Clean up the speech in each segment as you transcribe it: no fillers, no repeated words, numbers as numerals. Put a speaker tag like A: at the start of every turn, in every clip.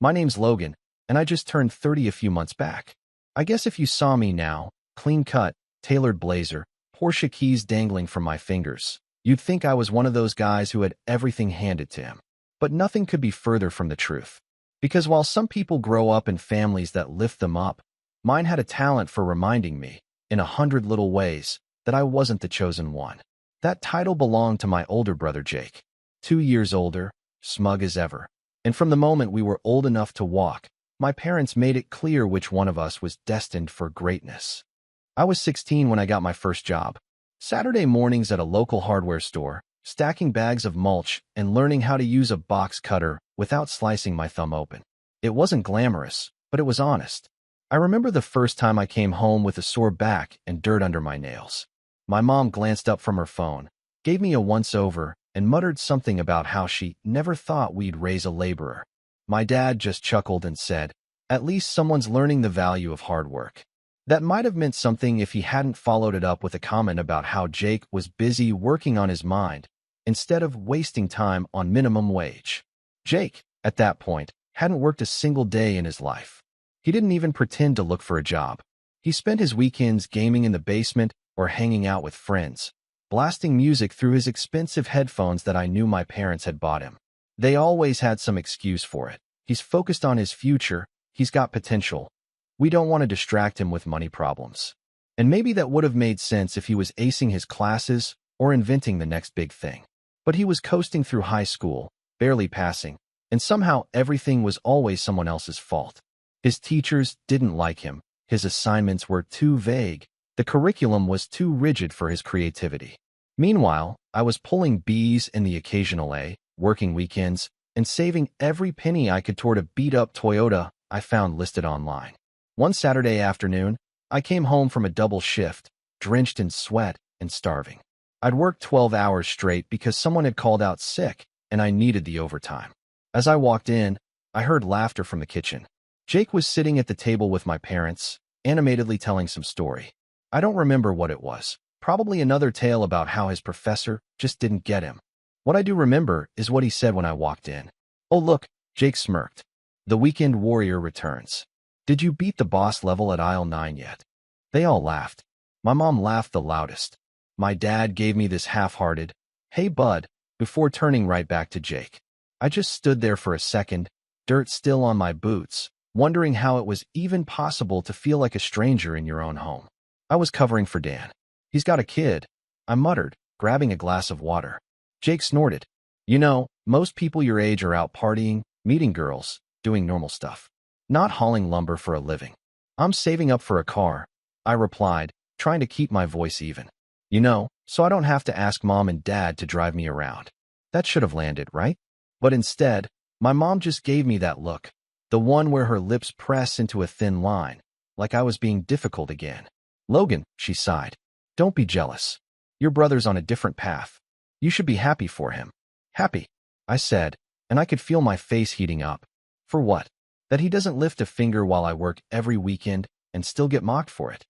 A: My name's Logan, and I just turned 30 a few months back. I guess if you saw me now, clean cut, tailored blazer, Porsche keys dangling from my fingers, you'd think I was one of those guys who had everything handed to him. But nothing could be further from the truth. Because while some people grow up in families that lift them up, mine had a talent for reminding me, in 100 little ways, that I wasn't the chosen one. That title belonged to my older brother Jake, 2 years older, smug as ever. And from the moment we were old enough to walk, my parents made it clear which one of us was destined for greatness. I was 16 when I got my first job. Saturday mornings at a local hardware store, stacking bags of mulch and learning how to use a box cutter without slicing my thumb open. It wasn't glamorous, but it was honest. I remember the first time I came home with a sore back and dirt under my nails. My mom glanced up from her phone, gave me a once-over, and muttered something about how she never thought we'd raise a laborer. My dad just chuckled and said, "At least someone's learning the value of hard work." That might have meant something if he hadn't followed it up with a comment about how Jake was busy working on his mind instead of wasting time on minimum wage. Jake, at that point, hadn't worked a single day in his life. He didn't even pretend to look for a job. He spent his weekends gaming in the basement or hanging out with friends, blasting music through his expensive headphones that I knew my parents had bought him. They always had some excuse for it. He's focused on his future. He's got potential. We don't want to distract him with money problems. And maybe that would have made sense if he was acing his classes or inventing the next big thing. But he was coasting through high school, barely passing, and somehow everything was always someone else's fault. His teachers didn't like him. His assignments were too vague. The curriculum was too rigid for his creativity. Meanwhile, I was pulling B's and the occasional A, working weekends, and saving every penny I could toward a beat-up Toyota I found listed online. One Saturday afternoon, I came home from a double shift, drenched in sweat and starving. I'd worked 12 hours straight because someone had called out sick, and I needed the overtime. As I walked in, I heard laughter from the kitchen. Jake was sitting at the table with my parents, animatedly telling some story. I don't remember what it was. Probably another tale about how his professor just didn't get him. What I do remember is what he said when I walked in. "Oh look," Jake smirked. "The weekend warrior returns. Did you beat the boss level at aisle 9 yet?" They all laughed. My mom laughed the loudest. My dad gave me this half-hearted, "Hey bud," before turning right back to Jake. I just stood there for a second, dirt still on my boots, wondering how it was even possible to feel like a stranger in your own home. I was covering for Dan. "He's got a kid," I muttered, grabbing a glass of water. Jake snorted. "You know, most people your age are out partying, meeting girls, doing normal stuff. Not hauling lumber for a living." "I'm saving up for a car," I replied, trying to keep my voice even. "You know, so I don't have to ask mom and dad to drive me around." That should have landed, right? But instead, my mom just gave me that look, the one where her lips press into a thin line, like I was being difficult again. "Logan," she sighed, "don't be jealous. Your brother's on a different path. You should be happy for him." "Happy," I said, and I could feel my face heating up. "For what? That he doesn't lift a finger while I work every weekend and still get mocked for it."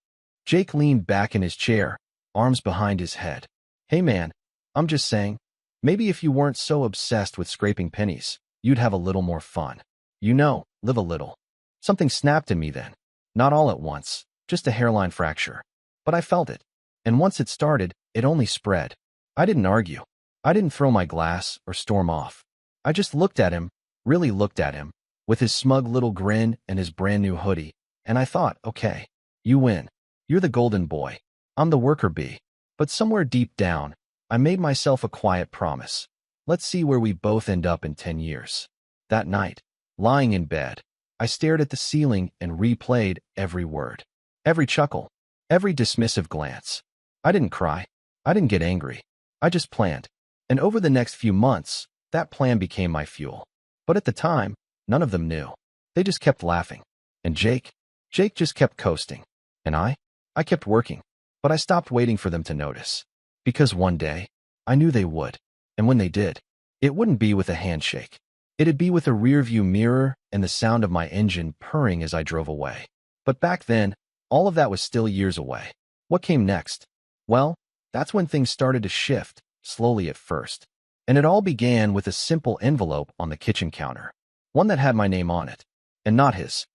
A: Jake leaned back in his chair, arms behind his head. "Hey man, I'm just saying, maybe if you weren't so obsessed with scraping pennies, you'd have a little more fun. You know, live a little." Something snapped in me then. Not all at once, just a hairline fracture. But I felt it. And once it started, it only spread. I didn't argue. I didn't throw my glass or storm off. I just looked at him, really looked at him, with his smug little grin and his brand new hoodie, and I thought, okay, you win. You're the golden boy. I'm the worker bee. But somewhere deep down, I made myself a quiet promise. Let's see where we both end up in 10 years. That night, lying in bed, I stared at the ceiling and replayed every word, every chuckle, every dismissive glance. I didn't cry. I didn't get angry. I just planned. And over the next few months, that plan became my fuel. But at the time, none of them knew. They just kept laughing. And Jake just kept coasting. And I kept working. But I stopped waiting for them to notice. Because one day, I knew they would. And when they did, it wouldn't be with a handshake. It'd be with a rearview mirror and the sound of my engine purring as I drove away. But back then, all of that was still years away. What came next? Well, that's when things started to shift, slowly at first. And it all began with a simple envelope on the kitchen counter. one that had my name on it, and not his.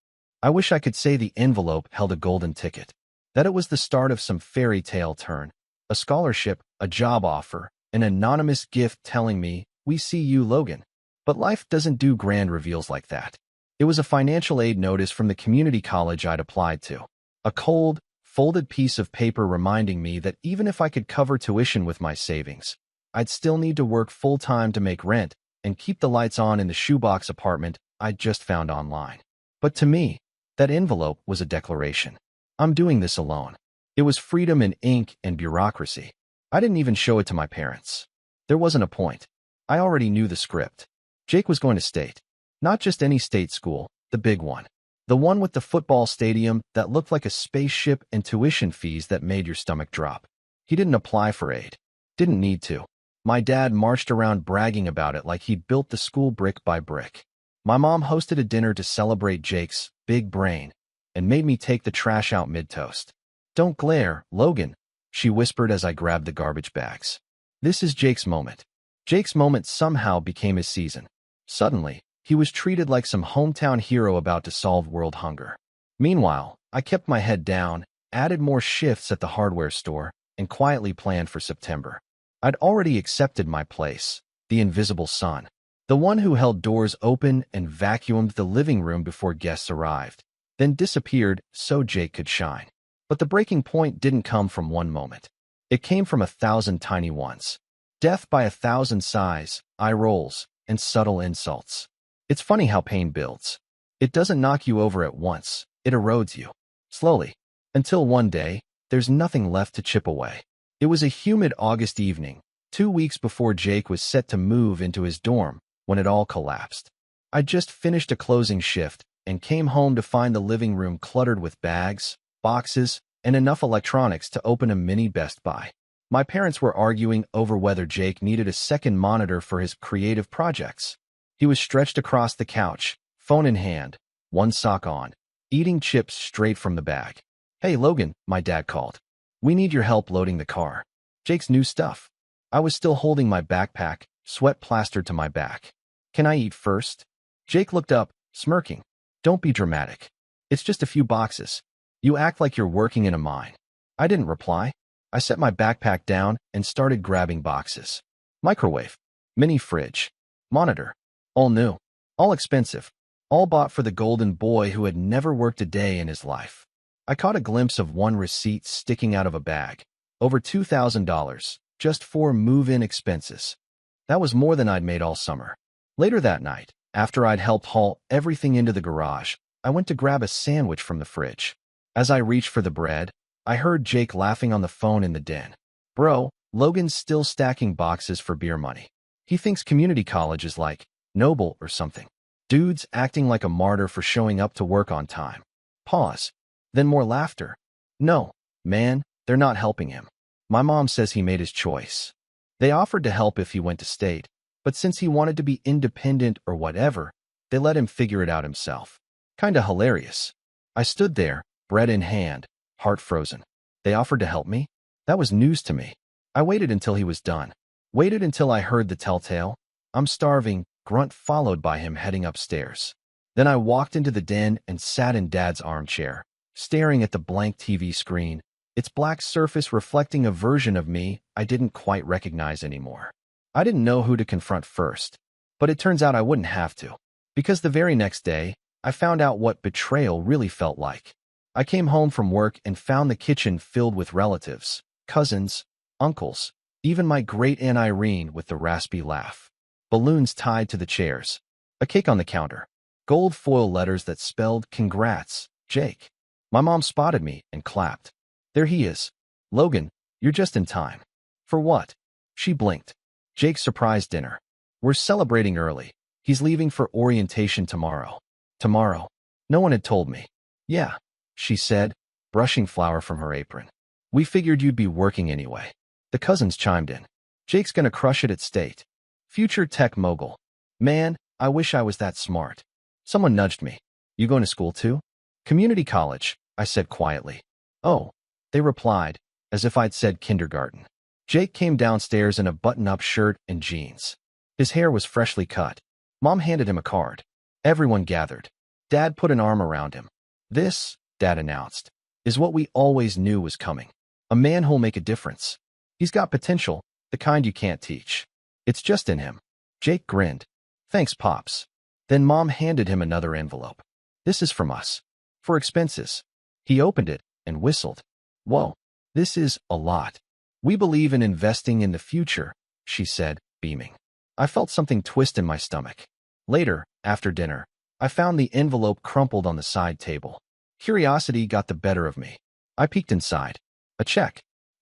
A: I wish I could say the envelope held a golden ticket, that it was the start of some fairy tale turn, a scholarship, a job offer, an anonymous gift telling me, "We see you, Logan." But life doesn't do grand reveals like that. It was a financial aid notice from the community college I'd applied to. A cold, folded piece of paper reminding me that even if I could cover tuition with my savings, I'd still need to work full-time to make rent and keep the lights on in the shoebox apartment I'd just found online. But to me, that envelope was a declaration. I'm doing this alone. It was freedom in ink and bureaucracy. I didn't even show it to my parents. There wasn't a point. I already knew the script. Jake was going to state. Not just any state school, the big one. The one with the football stadium that looked like a spaceship and tuition fees that made your stomach drop. He didn't apply for aid. Didn't need to. My dad marched around bragging about it like he'd built the school brick by brick. My mom hosted a dinner to celebrate Jake's big brain and made me take the trash out mid-toast. "Don't glare, Logan," she whispered as I grabbed the garbage bags. This is Jake's moment. Jake's moment somehow became his season. Suddenly, he was treated like some hometown hero about to solve world hunger. Meanwhile, I kept my head down, added more shifts at the hardware store, and quietly planned for September. I'd already accepted my place, the invisible son, the one who held doors open and vacuumed the living room before guests arrived, then disappeared so Jake could shine. But the breaking point didn't come from one moment. It came from 1,000 tiny ones. Death by 1,000 sighs, eye rolls, and subtle insults. It's funny how pain builds. It doesn't knock you over at once, it erodes you. Slowly. Until one day, there's nothing left to chip away. It was a humid August evening, 2 weeks before Jake was set to move into his dorm, when it all collapsed. I'd just finished a closing shift and came home to find the living room cluttered with bags, boxes, and enough electronics to open a mini Best Buy. My parents were arguing over whether Jake needed a second monitor for his creative projects. He was stretched across the couch, phone in hand, one sock on, eating chips straight from the bag. "Hey, Logan," my dad called. "We need your help loading the car. Jake's new stuff." I was still holding my backpack, sweat plastered to my back. "Can I eat first?" Jake looked up, smirking. "Don't be dramatic. It's just a few boxes. You act like you're working in a mine." I didn't reply. I set my backpack down and started grabbing boxes. Microwave, mini fridge, monitor, all new, all expensive, all bought for the golden boy who had never worked a day in his life. I caught a glimpse of one receipt sticking out of a bag. Over $2,000, just for move-in expenses. That was more than I'd made all summer. Later that night, after I'd helped haul everything into the garage, I went to grab a sandwich from the fridge. As I reached for the bread, I heard Jake laughing on the phone in the den. "Bro, Logan's still stacking boxes for beer money. He thinks community college is like noble or something. Dude's acting like a martyr for showing up to work on time." Pause. Then more laughter. "No, man, they're not helping him. My mom says he made his choice. They offered to help if he went to state, but since he wanted to be independent or whatever, they let him figure it out himself." Kinda hilarious. I stood there, bread in hand, heart frozen. They offered to help me? That was news to me. I waited until he was done. Waited until I heard the telltale, "I'm starving," grunt followed by him heading upstairs. Then I walked into the den and sat in Dad's armchair, staring at the blank TV screen, its black surface reflecting a version of me I didn't quite recognize anymore. I didn't know who to confront first, but it turns out I wouldn't have to, because the very next day, I found out what betrayal really felt like. I came home from work and found the kitchen filled with relatives, cousins, uncles, even my great-aunt Irene with the raspy laugh. Balloons tied to the chairs, a cake on the counter, gold foil letters that spelled, "Congrats, Jake." My mom spotted me and clapped. "There he is. Logan, you're just in time." "For what?" She blinked. "Jake's surprise dinner. We're celebrating early. He's leaving for orientation tomorrow." Tomorrow. No one had told me. "Yeah," she said, brushing flour from her apron. "We figured you'd be working anyway." The cousins chimed in. "Jake's gonna crush it at state. Future tech mogul. Man, I wish I was that smart." Someone nudged me. "You going to school too?" "Community college," I said quietly. "Oh," they replied, as if I'd said kindergarten. Jake came downstairs in a button-up shirt and jeans. His hair was freshly cut. Mom handed him a card. Everyone gathered. Dad put an arm around him. This, Dad announced, is what we always knew was coming. A man who'll make a difference. He's got potential, the kind you can't teach. It's just in him. Jake grinned. Thanks, Pops. Then Mom handed him another envelope. This is from us. For expenses. He opened it and whistled. Whoa, this is a lot. We believe in investing in the future, she said, beaming. I felt something twist in my stomach. Later, after dinner, I found the envelope crumpled on the side table. Curiosity got the better of me. I peeked inside. A check.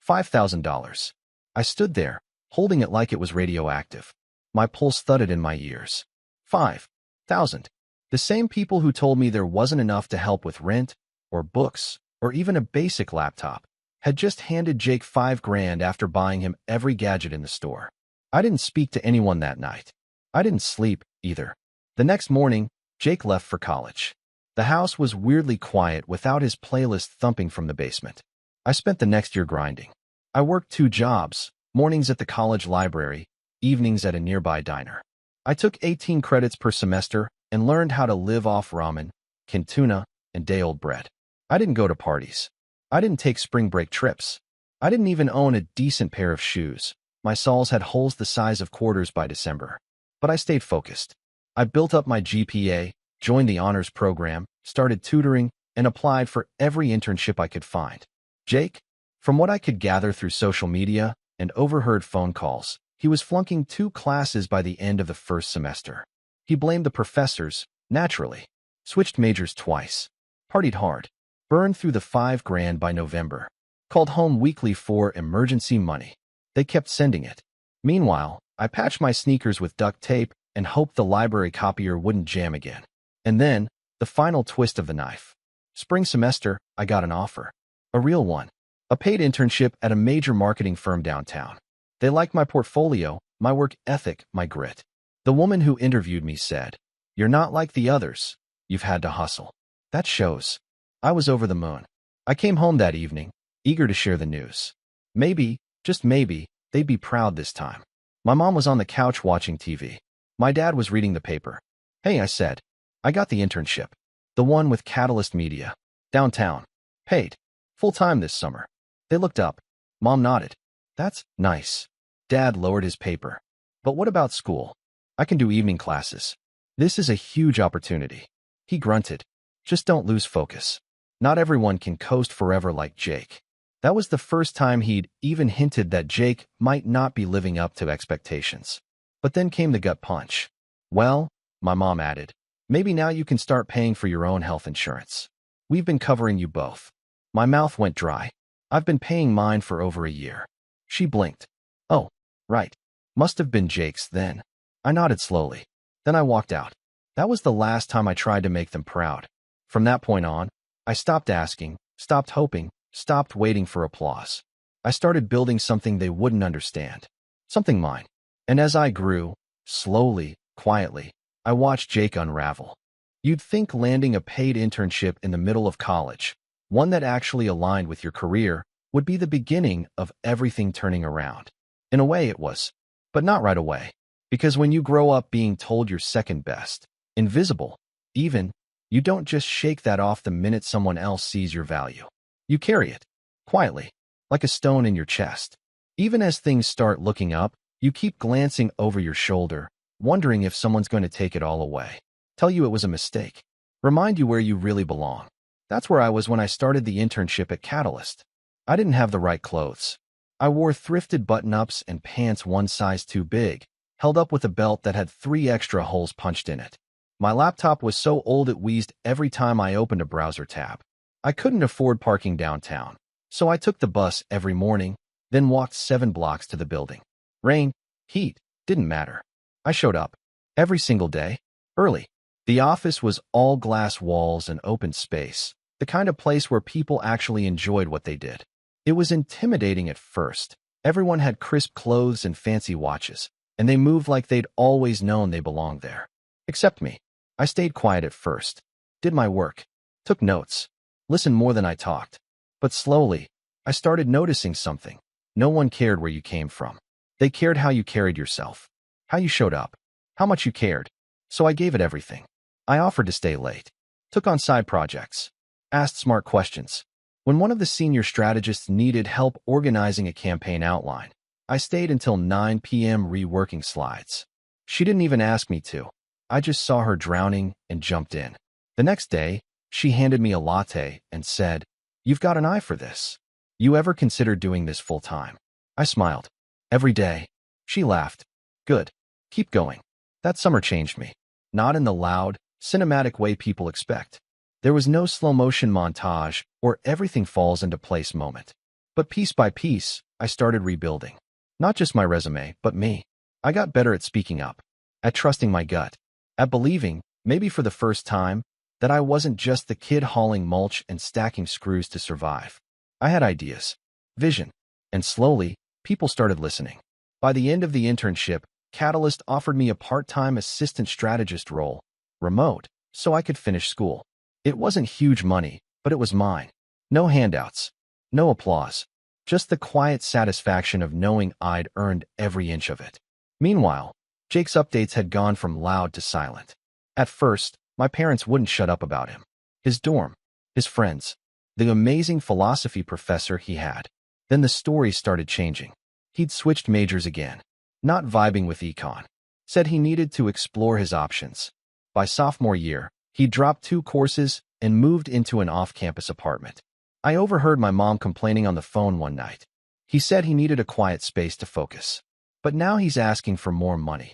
A: $5,000. I stood there, holding it like it was radioactive. My pulse thudded in my ears. 5,000. The same people who told me there wasn't enough to help with rent, or books, or even a basic laptop, had just handed Jake $5,000 after buying him every gadget in the store. I didn't speak to anyone that night. I didn't sleep, either. The next morning, Jake left for college. The house was weirdly quiet without his playlist thumping from the basement. I spent the next year grinding. I worked 2 jobs, mornings at the college library, evenings at a nearby diner. I took 18 credits per semester and learned how to live off ramen, canned tuna, and day-old bread. I didn't go to parties. I didn't take spring break trips. I didn't even own a decent pair of shoes. My soles had holes the size of quarters by December. But I stayed focused. I built up my GPA, joined the honors program, started tutoring, and applied for every internship I could find. Jake, from what I could gather through social media and overheard phone calls, he was flunking 2 classes by the end of the first semester. He blamed the professors, naturally. Switched majors twice. Partied hard. Burned through the $5,000 by November. Called home weekly for emergency money. They kept sending it. Meanwhile, I patched my sneakers with duct tape and hoped the library copier wouldn't jam again. And then, the final twist of the knife. Spring semester, I got an offer. A real one. A paid internship at a major marketing firm downtown. They liked my portfolio, my work ethic, my grit. The woman who interviewed me said, "You're not like the others. You've had to hustle." That shows. I was over the moon. I came home that evening, eager to share the news. Maybe, just maybe, they'd be proud this time. My mom was on the couch watching TV. My dad was reading the paper. "Hey," I said. "I got the internship. The one with Catalyst Media. Downtown. Paid. Full-time this summer." They looked up. Mom nodded. "That's nice." Dad lowered his paper. "But what about school? I can do evening classes. This is a huge opportunity." He grunted. "Just don't lose focus. Not everyone can coast forever like Jake." That was the first time he'd even hinted that Jake might not be living up to expectations. But then came the gut punch. "Well," my mom added, "maybe now you can start paying for your own health insurance. We've been covering you both." My mouth went dry. "I've been paying mine for over a year." She blinked. "Oh, right. Must have been Jake's then." I nodded slowly. Then I walked out. That was the last time I tried to make them proud. From that point on, I stopped asking, stopped hoping, stopped waiting for applause. I started building something they wouldn't understand. Something mine. And as I grew, slowly, quietly, I watched Jake unravel. You'd think landing a paid internship in the middle of college, one that actually aligned with your career, would be the beginning of everything turning around. In a way it was, but not right away. Because when you grow up being told you're second best, invisible, even, you don't just shake that off the minute someone else sees your value. You carry it, quietly, like a stone in your chest. Even as things start looking up, you keep glancing over your shoulder, wondering if someone's going to take it all away. Tell you it was a mistake. Remind you where you really belong. That's where I was when I started the internship at Catalyst. I didn't have the right clothes. I wore thrifted button-ups and pants one size too big, held up with a belt that had 3 extra holes punched in it. My laptop was so old it wheezed every time I opened a browser tab. I couldn't afford parking downtown, so I took the bus every morning, then walked 7 blocks to the building. Rain, heat, didn't matter. I showed up. Every single day. Early. The office was all glass walls and open space, the kind of place where people actually enjoyed what they did. It was intimidating at first. Everyone had crisp clothes and fancy watches, and they moved like they'd always known they belonged there. Except me. I stayed quiet at first, did my work, took notes, listened more than I talked. But slowly, I started noticing something. No one cared where you came from. They cared how you carried yourself, how you showed up, how much you cared. So I gave it everything. I offered to stay late, took on side projects, asked smart questions. When one of the senior strategists needed help organizing a campaign outline, I stayed until 9 p.m. reworking slides. She didn't even ask me to. I just saw her drowning and jumped in. The next day, she handed me a latte and said, "You've got an eye for this. You ever consider doing this full time?" I smiled. "Every day." She laughed. "Good. Keep going." That summer changed me. Not in the loud, cinematic way people expect. There was no slow-motion montage or everything falls into place moment. But piece by piece, I started rebuilding. Not just my resume, but me. I got better at speaking up, at trusting my gut, at believing, maybe for the first time, that I wasn't just the kid hauling mulch and stacking screws to survive. I had ideas, vision, and slowly, people started listening. By the end of the internship, Catalyst offered me a part-time assistant strategist role, remote, so I could finish school. It wasn't huge money, but it was mine. No handouts, no applause, just the quiet satisfaction of knowing I'd earned every inch of it. Meanwhile, Jake's updates had gone from loud to silent. At first, my parents wouldn't shut up about him. His dorm, his friends, the amazing philosophy professor he had. Then the story started changing. He'd switched majors again, not vibing with econ. Said he needed to explore his options. By sophomore year, he dropped 2 courses and moved into an off-campus apartment. I overheard my mom complaining on the phone one night. He said he needed a quiet space to focus. But now he's asking for more money.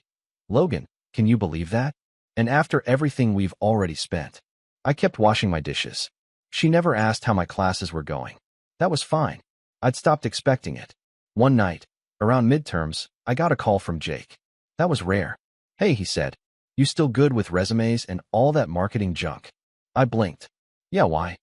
A: Logan, can you believe that? And after everything we've already spent. I kept washing my dishes. She never asked how my classes were going. That was fine. I'd stopped expecting it. One night, around midterms, I got a call from Jake. That was rare. "Hey," he said. "You still good with resumes and all that marketing junk?" I blinked. "Yeah, why?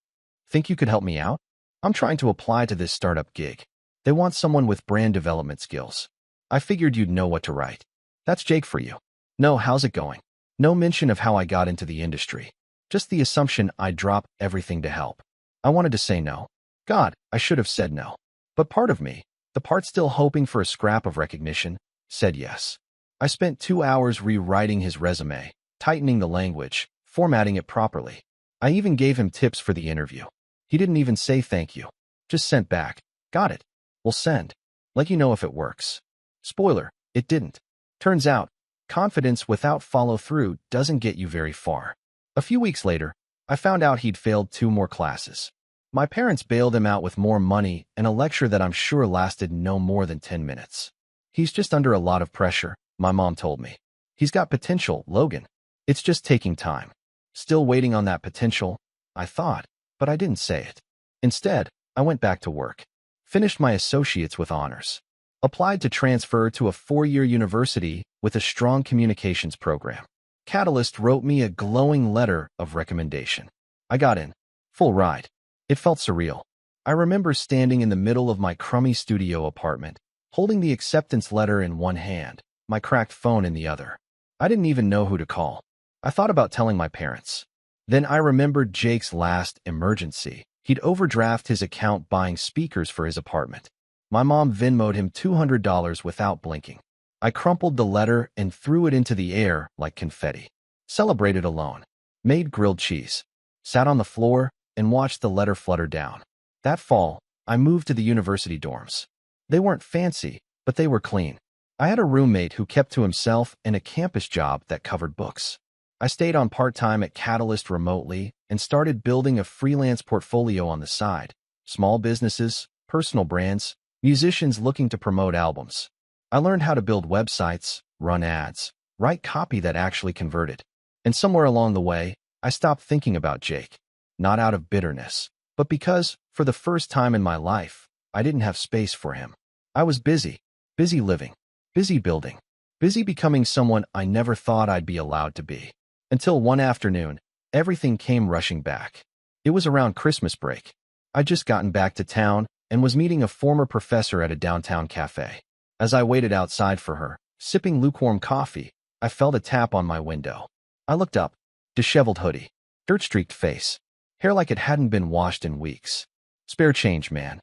A: Think you could help me out? I'm trying to apply to this startup gig. They want someone with brand development skills. I figured you'd know what to write." That's Jake for you. No, how's it going? No mention of how I got into the industry. Just the assumption I'd drop everything to help. I wanted to say no. God, I should have said no. But part of me, the part still hoping for a scrap of recognition, said yes. I spent 2 hours rewriting his resume, tightening the language, formatting it properly. I even gave him tips for the interview. He didn't even say thank you. Just sent back. "Got it. We'll send. Let you know if it works." Spoiler, it didn't. Turns out, confidence without follow-through doesn't get you very far. A few weeks later, I found out he'd failed 2 more classes. My parents bailed him out with more money and a lecture that I'm sure lasted no more than 10 minutes. "He's just under a lot of pressure," my mom told me. "He's got potential, Logan. It's just taking time." Still waiting on that potential, I thought, but I didn't say it. Instead, I went back to work. Finished my associates with honors. Applied to transfer to a 4-year university with a strong communications program. Catalyst wrote me a glowing letter of recommendation. I got in. Full ride. It felt surreal. I remember standing in the middle of my crummy studio apartment, holding the acceptance letter in one hand, my cracked phone in the other. I didn't even know who to call. I thought about telling my parents. Then I remembered Jake's last emergency. He'd overdraft his account buying speakers for his apartment. My mom Venmo'd him $200 without blinking. I crumpled the letter and threw it into the air like confetti. Celebrated alone. Made grilled cheese. Sat on the floor and watched the letter flutter down. That fall, I moved to the university dorms. They weren't fancy, but they were clean. I had a roommate who kept to himself and a campus job that covered books. I stayed on part-time at Catalyst remotely and started building a freelance portfolio on the side. Small businesses, personal brands, musicians looking to promote albums. I learned how to build websites, run ads, write copy that actually converted. And somewhere along the way, I stopped thinking about Jake. Not out of bitterness, but because, for the first time in my life, I didn't have space for him. I was busy living, busy building, busy becoming someone I never thought I'd be allowed to be. Until one afternoon, everything came rushing back. It was around Christmas break. I'd just gotten back to town and was meeting a former professor at a downtown cafe. As I waited outside for her, sipping lukewarm coffee, I felt a tap on my window. I looked up. Disheveled hoodie, dirt-streaked face, hair like it hadn't been washed in weeks. "Spare change, man."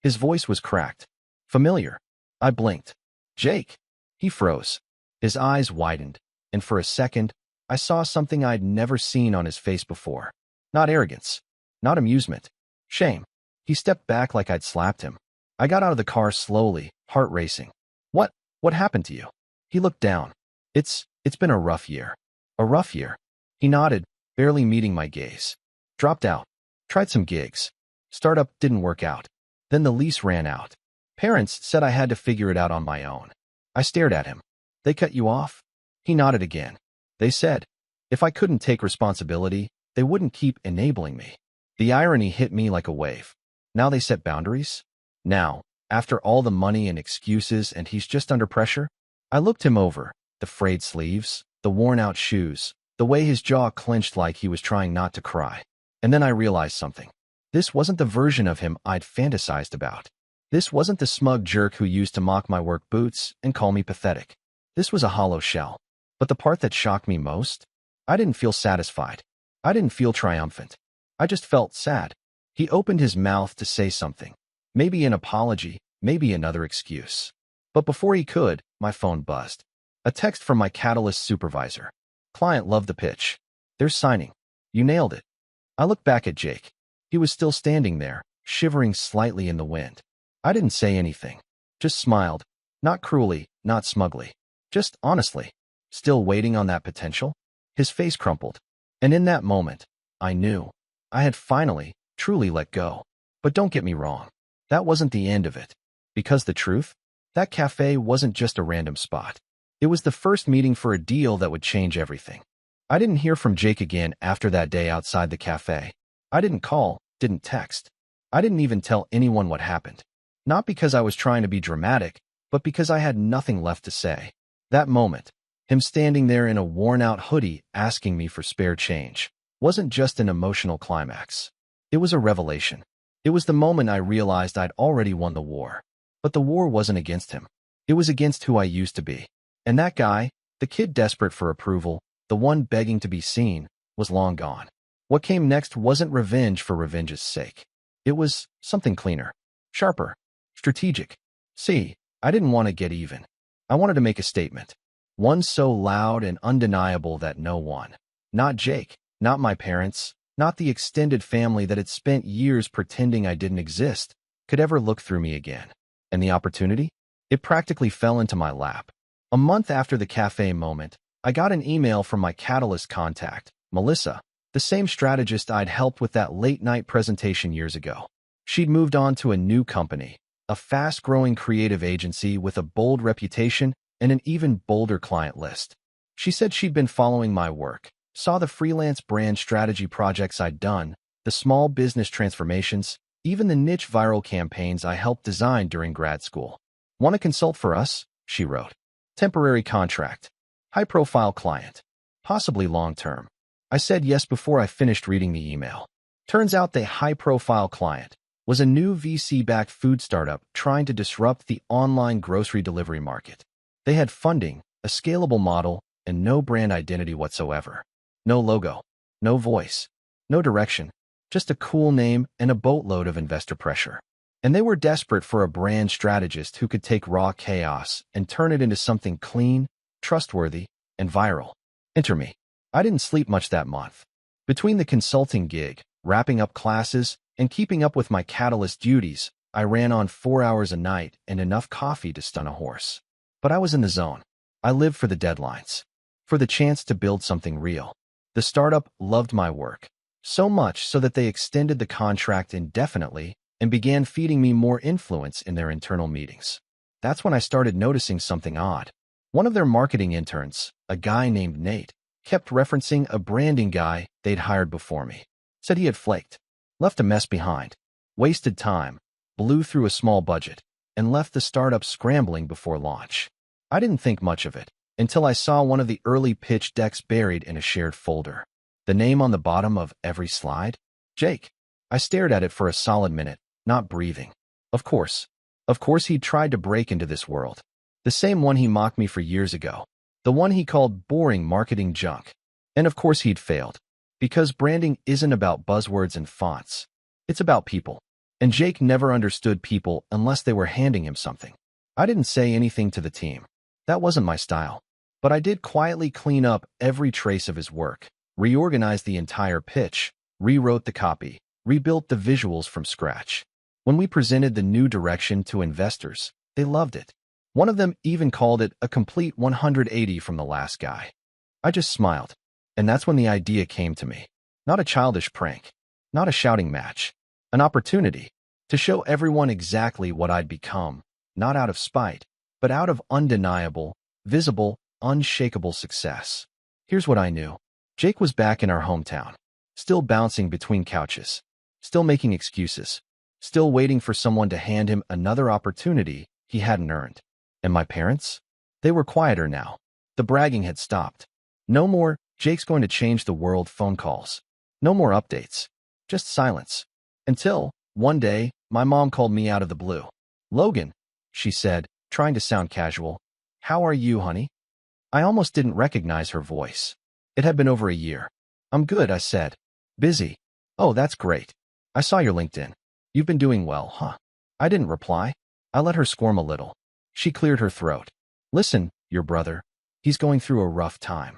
A: His voice was cracked. Familiar. I blinked. "Jake." He froze. His eyes widened, and for a second, I saw something I'd never seen on his face before. Not arrogance. Not amusement. Shame. He stepped back like I'd slapped him. I got out of the car slowly, heart racing. What happened to you? He looked down. It's been a rough year. A rough year. He nodded, barely meeting my gaze. Dropped out. Tried some gigs. Startup didn't work out. Then the lease ran out. Parents said I had to figure it out on my own. I stared at him. They cut you off? He nodded again. They said, if I couldn't take responsibility, they wouldn't keep enabling me. The irony hit me like a wave. Now they set boundaries? Now, after all the money and excuses and he's just under pressure? I looked him over, the frayed sleeves, the worn-out shoes, the way his jaw clenched like he was trying not to cry. And then I realized something. This wasn't the version of him I'd fantasized about. This wasn't the smug jerk who used to mock my work boots and call me pathetic. This was a hollow shell. But the part that shocked me most? I didn't feel satisfied. I didn't feel triumphant. I just felt sad. He opened his mouth to say something. Maybe an apology, maybe another excuse. But before he could, my phone buzzed. A text from my Catalyst supervisor. Client loved the pitch. They're signing. You nailed it. I looked back at Jake. He was still standing there, shivering slightly in the wind. I didn't say anything. Just smiled. Not cruelly, not smugly. Just honestly. Still waiting on that potential? His face crumpled. And in that moment, I knew. I had finally, truly let go. But don't get me wrong. That wasn't the end of it. Because the truth? That cafe wasn't just a random spot. It was the first meeting for a deal that would change everything. I didn't hear from Jake again after that day outside the cafe. I didn't call, didn't text. I didn't even tell anyone what happened. Not because I was trying to be dramatic, but because I had nothing left to say. That moment, him standing there in a worn-out hoodie asking me for spare change, wasn't just an emotional climax. It was a revelation. It was the moment I realized I'd already won the war. But the war wasn't against him. It was against who I used to be. And that guy, the kid desperate for approval, the one begging to be seen, was long gone. What came next wasn't revenge for revenge's sake. It was something cleaner, sharper, strategic. See, I didn't want to get even. I wanted to make a statement. One so loud and undeniable that no one, not Jake, not my parents, not the extended family that had spent years pretending I didn't exist, could ever look through me again. And the opportunity? It practically fell into my lap. A month after the cafe moment, I got an email from my Catalyst contact, Melissa, the same strategist I'd helped with that late-night presentation years ago. She'd moved on to a new company, a fast-growing creative agency with a bold reputation and an even bolder client list. She said she'd been following my work, saw the freelance brand strategy projects I'd done, the small business transformations, even the niche viral campaigns I helped design during grad school. Want to consult for us? She wrote. Temporary contract. High-profile client. Possibly long-term. I said yes before I finished reading the email. Turns out the high-profile client was a new VC-backed food startup trying to disrupt the online grocery delivery market. They had funding, a scalable model, and no brand identity whatsoever. No logo, no voice, no direction, just a cool name and a boatload of investor pressure. And they were desperate for a brand strategist who could take raw chaos and turn it into something clean, trustworthy, and viral. Enter me. I didn't sleep much that month. Between the consulting gig, wrapping up classes, and keeping up with my Catalyst duties, I ran on 4 hours a night and enough coffee to stun a horse. But I was in the zone. I lived for the deadlines, for the chance to build something real. The startup loved my work, so much so that they extended the contract indefinitely and began feeding me more influence in their internal meetings. That's when I started noticing something odd. One of their marketing interns, a guy named Nate, kept referencing a branding guy they'd hired before me. Said he had flaked, left a mess behind, wasted time, blew through a small budget, and left the startup scrambling before launch. I didn't think much of it until I saw one of the early pitch decks buried in a shared folder. The name on the bottom of every slide? Jake. I stared at it for a solid minute, not breathing. Of course he'd tried to break into this world. The same one he mocked me for years ago. The one he called boring marketing junk. And of course he'd failed. Because branding isn't about buzzwords and fonts. It's about people. And Jake never understood people unless they were handing him something. I didn't say anything to the team. That wasn't my style. But I did quietly clean up every trace of his work, reorganized the entire pitch, rewrote the copy, rebuilt the visuals from scratch. When we presented the new direction to investors, they loved it. One of them even called it a complete 180 from the last guy. I just smiled. And that's when the idea came to me. Not a childish prank, not a shouting match, an opportunity to show everyone exactly what I'd become, not out of spite, but out of undeniable, visible, unshakable success. Here's what I knew. Jake was back in our hometown, still bouncing between couches, still making excuses, still waiting for someone to hand him another opportunity he hadn't earned. And my parents? They were quieter now. The bragging had stopped. No more, "Jake's going to change the world" phone calls. No more updates. Just silence. Until, one day, my mom called me out of the blue. "Logan," she said, trying to sound casual. "How are you, honey?" I almost didn't recognize her voice. It had been over a year. "I'm good," I said. "Busy." "Oh, that's great. I saw your LinkedIn. You've been doing well, huh?" I didn't reply. I let her squirm a little. She cleared her throat. "Listen, your brother. He's going through a rough time."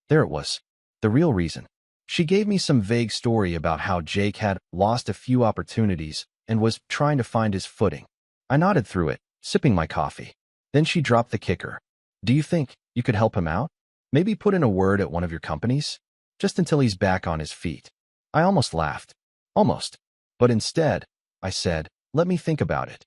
A: There it was. The real reason. She gave me some vague story about how Jake had lost a few opportunities and was trying to find his footing. I nodded through it, sipping my coffee. Then she dropped the kicker. "Do you think you could help him out? Maybe put in a word at one of your companies? Just until he's back on his feet." I almost laughed. Almost. But instead, I said, "Let me think about it."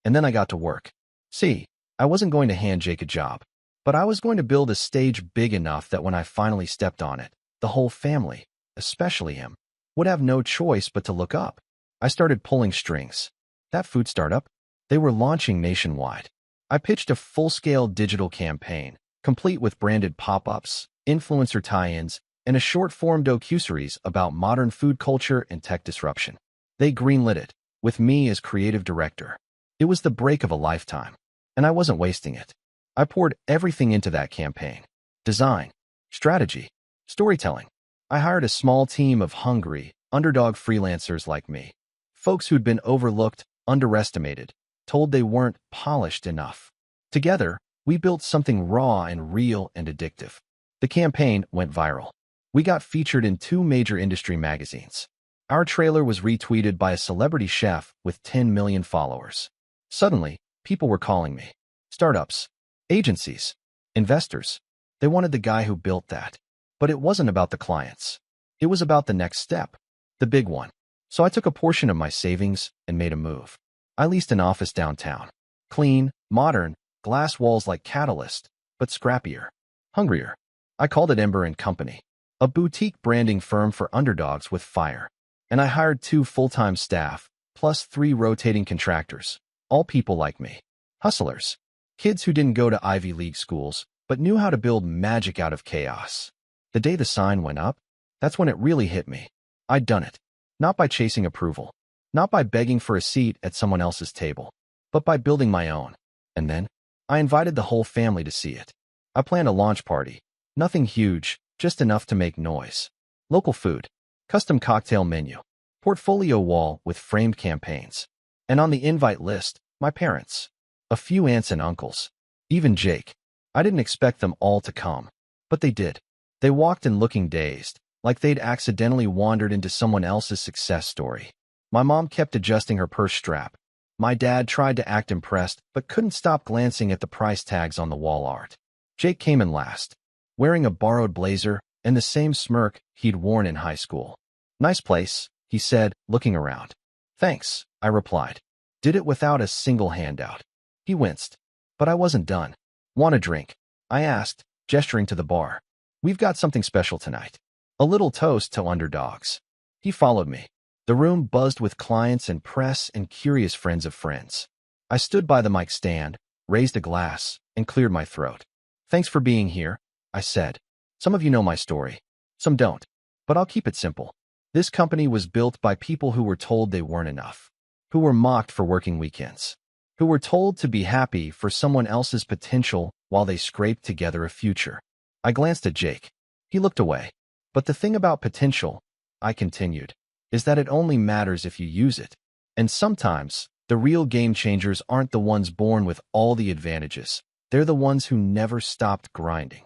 A: And then I got to work. See, I wasn't going to hand Jake a job, but I was going to build a stage big enough that when I finally stepped on it, the whole family, especially him, would have no choice but to look up. I started pulling strings. That food startup? They were launching nationwide. I pitched a full-scale digital campaign, complete with branded pop-ups, influencer tie-ins, and a short-form docuseries about modern food culture and tech disruption. They greenlit it, with me as creative director. It was the break of a lifetime, and I wasn't wasting it. I poured everything into that campaign. Design, strategy, storytelling. I hired a small team of hungry, underdog freelancers like me. Folks who'd been overlooked, underestimated, told they weren't polished enough. Together, we built something raw and real and addictive. The campaign went viral. We got featured in 2 major industry magazines. Our trailer was retweeted by a celebrity chef with 10 million followers. Suddenly, people were calling me. Startups, agencies, investors. They wanted the guy who built that. But it wasn't about the clients. It was about the next step, the big one. So I took a portion of my savings and made a move. I leased an office downtown. Clean, modern, glass walls like Catalyst, but scrappier, hungrier. I called it Ember & Company, a boutique branding firm for underdogs with fire. And I hired 2 full-time staff, plus 3 rotating contractors, all people like me. Hustlers. Kids who didn't go to Ivy League schools, but knew how to build magic out of chaos. The day the sign went up, that's when it really hit me. I'd done it. Not by chasing approval. Not by begging for a seat at someone else's table. But by building my own. And then, I invited the whole family to see it. I planned a launch party. Nothing huge, just enough to make noise. Local food. Custom cocktail menu. Portfolio wall with framed campaigns. And on the invite list, my parents. A few aunts and uncles. Even Jake. I didn't expect them all to come. But they did. They walked in looking dazed, like they'd accidentally wandered into someone else's success story. My mom kept adjusting her purse strap. My dad tried to act impressed, but couldn't stop glancing at the price tags on the wall art. Jake came in last, wearing a borrowed blazer and the same smirk he'd worn in high school. "Nice place," he said, looking around. "Thanks," I replied. Did it without a single handout. He winced. But I wasn't done. "Want a drink?" I asked, gesturing to the bar. "We've got something special tonight. A little toast to underdogs." He followed me. The room buzzed with clients and press and curious friends of friends. I stood by the mic stand, raised a glass, and cleared my throat. "Thanks for being here," I said. "Some of you know my story. Some don't. But I'll keep it simple. This company was built by people who were told they weren't enough, who were mocked for working weekends, who were told to be happy for someone else's potential while they scraped together a future." I glanced at Jake. He looked away. "But the thing about potential," I continued, "is that it only matters if you use it. And sometimes, the real game changers aren't the ones born with all the advantages. They're the ones who never stopped grinding."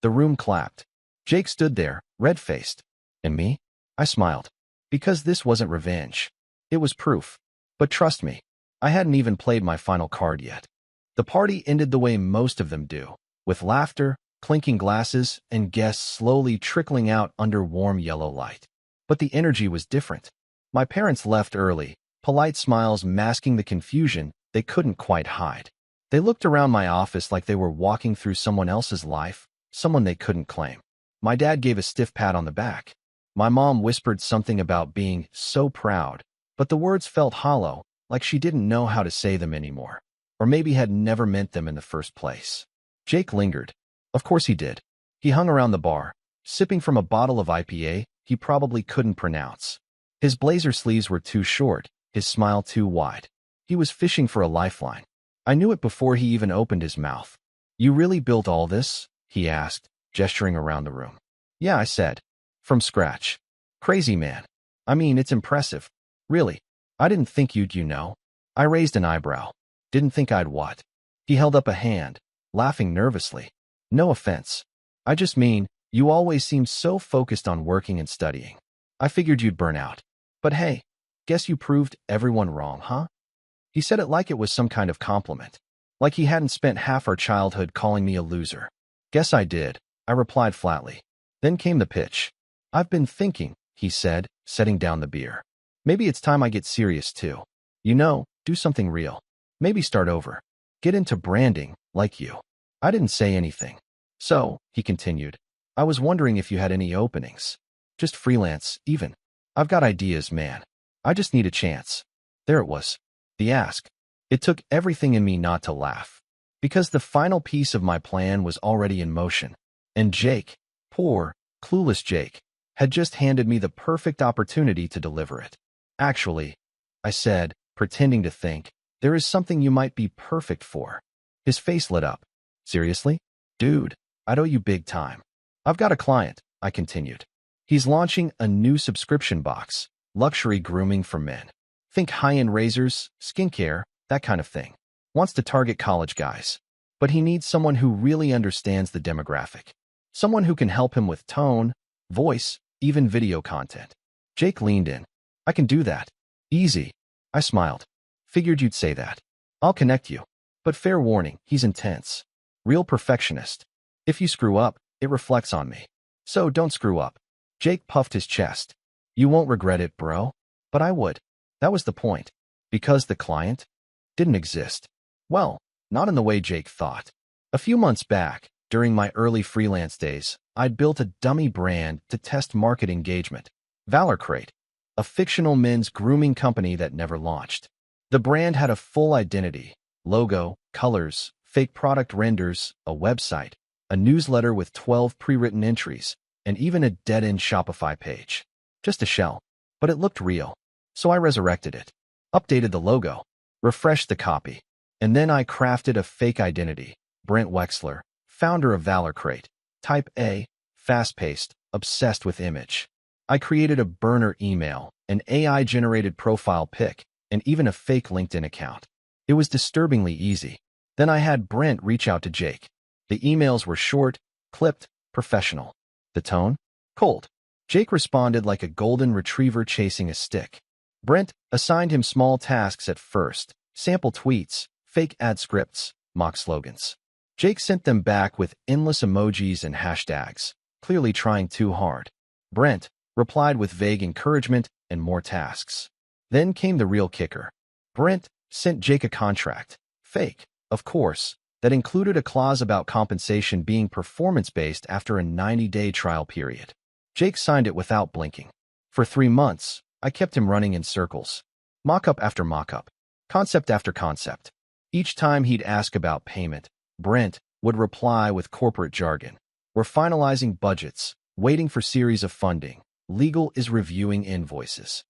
A: The room clapped. Jake stood there, red-faced. And me? I smiled. Because this wasn't revenge. It was proof. But trust me, I hadn't even played my final card yet. The party ended the way most of them do, with laughter, clinking glasses, and guests slowly trickling out under warm yellow light. But the energy was different. My parents left early, polite smiles masking the confusion they couldn't quite hide. They looked around my office like they were walking through someone else's life, someone they couldn't claim. My dad gave a stiff pat on the back. My mom whispered something about being so proud, but the words felt hollow, like she didn't know how to say them anymore, or maybe had never meant them in the first place. Jake lingered. Of course he did. He hung around the bar, sipping from a bottle of IPA he probably couldn't pronounce. His blazer sleeves were too short, his smile too wide. He was fishing for a lifeline. I knew it before he even opened his mouth. "You really built all this?" he asked, gesturing around the room. "Yeah," I said. "From scratch." "Crazy, man. I mean, it's impressive. Really. I didn't think you'd, I raised an eyebrow. "Didn't think I'd what?" He held up a hand, laughing nervously. "No offense. I just mean, you always seem so focused on working and studying. I figured you'd burn out. But hey, guess you proved everyone wrong, huh?" He said it like it was some kind of compliment, like he hadn't spent half our childhood calling me a loser. "Guess I did," I replied flatly. Then came the pitch. "I've been thinking," he said, setting down the beer. "Maybe it's time I get serious too. Do something real. Maybe start over. Get into branding, like you." I didn't say anything. "So," he continued, "I was wondering if you had any openings. Just freelance, even. I've got ideas, man. I just need a chance." There it was. The ask. It took everything in me not to laugh, because the final piece of my plan was already in motion. And Jake, poor, clueless Jake, had just handed me the perfect opportunity to deliver it. "Actually," I said, pretending to think, "there is something you might be perfect for." His face lit up. "Seriously? Dude, I'd owe you big time." "I've got a client," I continued. "He's launching a new subscription box, luxury grooming for men. Think high-end razors, skincare, that kind of thing. Wants to target college guys. But he needs someone who really understands the demographic. Someone who can help him with tone, voice, even video content." Jake leaned in. "I can do that. Easy." I smiled. "Figured you'd say that. I'll connect you. But fair warning, he's intense. Real perfectionist. If you screw up, it reflects on me. So don't screw up." Jake puffed his chest. "You won't regret it, bro." But I would. That was the point. Because the client didn't exist. Well, not in the way Jake thought. A few months back, during my early freelance days, I'd built a dummy brand to test market engagement. Valorcrate, a fictional men's grooming company that never launched. The brand had a full identity, logo, colors, fake product renders, a website, a newsletter with 12 pre-written entries, and even a dead-end Shopify page. Just a shell, but it looked real. So I resurrected it, updated the logo, refreshed the copy, and then I crafted a fake identity. Brent Wexler, founder of Valorcrate, type A, fast-paced, obsessed with image. I created a burner email, an AI-generated profile pic, and even a fake LinkedIn account. It was disturbingly easy. Then I had Brent reach out to Jake. The emails were short, clipped, professional. The tone? Cold. Jake responded like a golden retriever chasing a stick. Brent assigned him small tasks at first, sample tweets, fake ad scripts, mock slogans. Jake sent them back with endless emojis and hashtags, clearly trying too hard. Brent replied with vague encouragement and more tasks. Then came the real kicker. Brent sent Jake a contract, fake, of course, that included a clause about compensation being performance-based after a 90-day trial period. Jake signed it without blinking. For 3 months, I kept him running in circles. Mock-up after mock-up, concept after concept. Each time he'd ask about payment, Brent would reply with corporate jargon. "We're finalizing budgets, waiting for series of funding. Legal is reviewing invoices."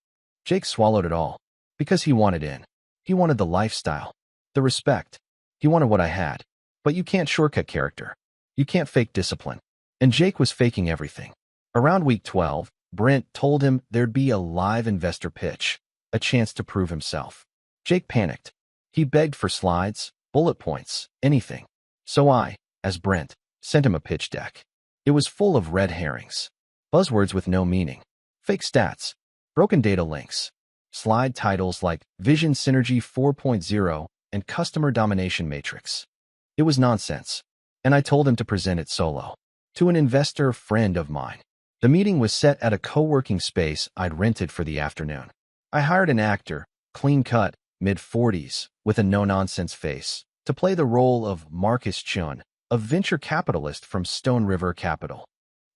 A: Jake swallowed it all, because he wanted in. He wanted the lifestyle, the respect. He wanted what I had. But you can't shortcut character. You can't fake discipline. And Jake was faking everything. Around week 12, Brent told him there'd be a live investor pitch, a chance to prove himself. Jake panicked. He begged for slides, bullet points, anything. So I, as Brent, sent him a pitch deck. It was full of red herrings, buzzwords with no meaning, fake stats, broken data links, slide titles like Vision Synergy 4.0 and Customer Domination Matrix. It was nonsense, and I told him to present it solo to an investor friend of mine. The meeting was set at a co-working space I'd rented for the afternoon. I hired an actor, clean-cut, mid-40s, with a no-nonsense face, to play the role of Marcus Chun, a venture capitalist from Stone River Capital.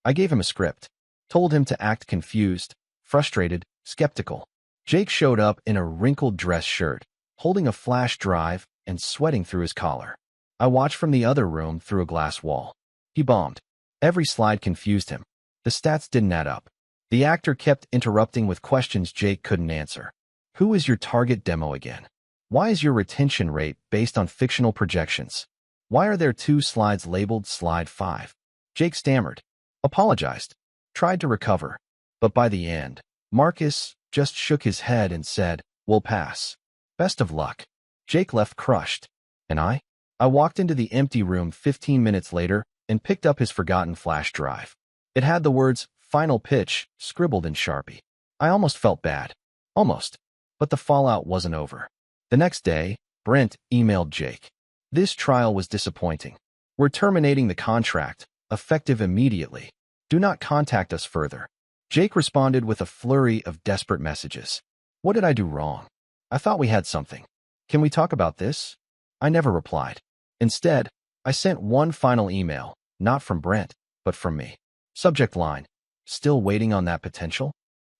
A: I gave him a script, told him to act confused, frustrated, skeptical. Jake showed up in a wrinkled dress shirt, holding a flash drive and sweating through his collar. I watched from the other room through a glass wall. He bombed. Every slide confused him. The stats didn't add up. The actor kept interrupting with questions Jake couldn't answer. Who is your target demo again? Why is your retention rate based on fictional projections? Why are there 2 slides labeled Slide 5? Jake stammered, apologized, tried to recover, but by the end, Marcus just shook his head and said, "We'll pass. Best of luck." Jake left crushed. And I walked into the empty room 15 minutes later and picked up his forgotten flash drive. It had the words "Final Pitch" scribbled in Sharpie. I almost felt bad. Almost. But the fallout wasn't over. The next day, Brent emailed Jake. This trial was disappointing. We're terminating the contract, effective immediately. Do not contact us further. Jake responded with a flurry of desperate messages. What did I do wrong? I thought we had something. Can we talk about this? I never replied. Instead, I sent one final email, not from Brent, but from me. Subject line: still waiting on that potential?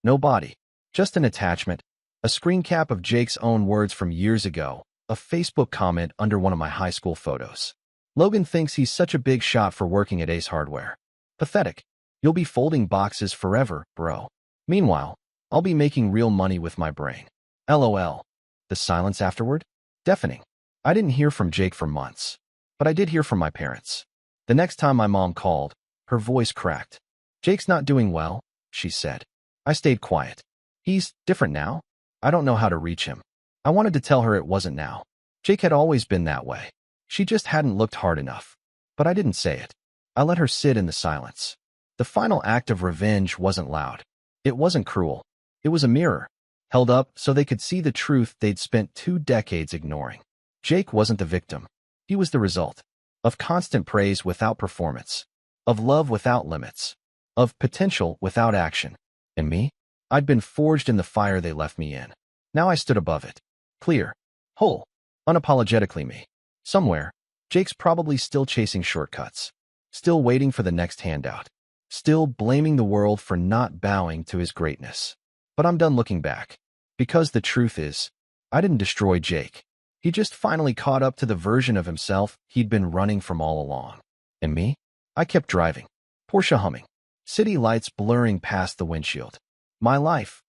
A: No body. Just an attachment. A screen cap of Jake's own words from years ago. A Facebook comment under one of my high school photos. Logan thinks he's such a big shot for working at Ace Hardware. Pathetic. You'll be folding boxes forever, bro. Meanwhile, I'll be making real money with my brain. LOL. The silence afterward? Deafening. I didn't hear from Jake for months. But I did hear from my parents. The next time my mom called, her voice cracked. Jake's not doing well, she said. I stayed quiet. He's different now. I don't know how to reach him. I wanted to tell her it wasn't now. Jake had always been that way. She just hadn't looked hard enough. But I didn't say it. I let her sit in the silence. The final act of revenge wasn't loud. It wasn't cruel. It was a mirror, held up so they could see the truth they'd spent 2 decades ignoring. Jake wasn't the victim. He was the result of constant praise without performance, of love without limits, of potential without action. And me? I'd been forged in the fire they left me in. Now I stood above it. Clear. Whole. Unapologetically me. Somewhere, Jake's probably still chasing shortcuts. Still waiting for the next handout. Still blaming the world for not bowing to his greatness. But I'm done looking back. Because the truth is, I didn't destroy Jake. He just finally caught up to the version of himself he'd been running from all along. And me? I kept driving. Porsche humming. City lights blurring past the windshield. My life,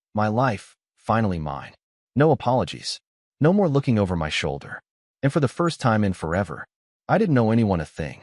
A: finally mine. No apologies. No more looking over my shoulder. And for the first time in forever, I didn't owe anyone a thing.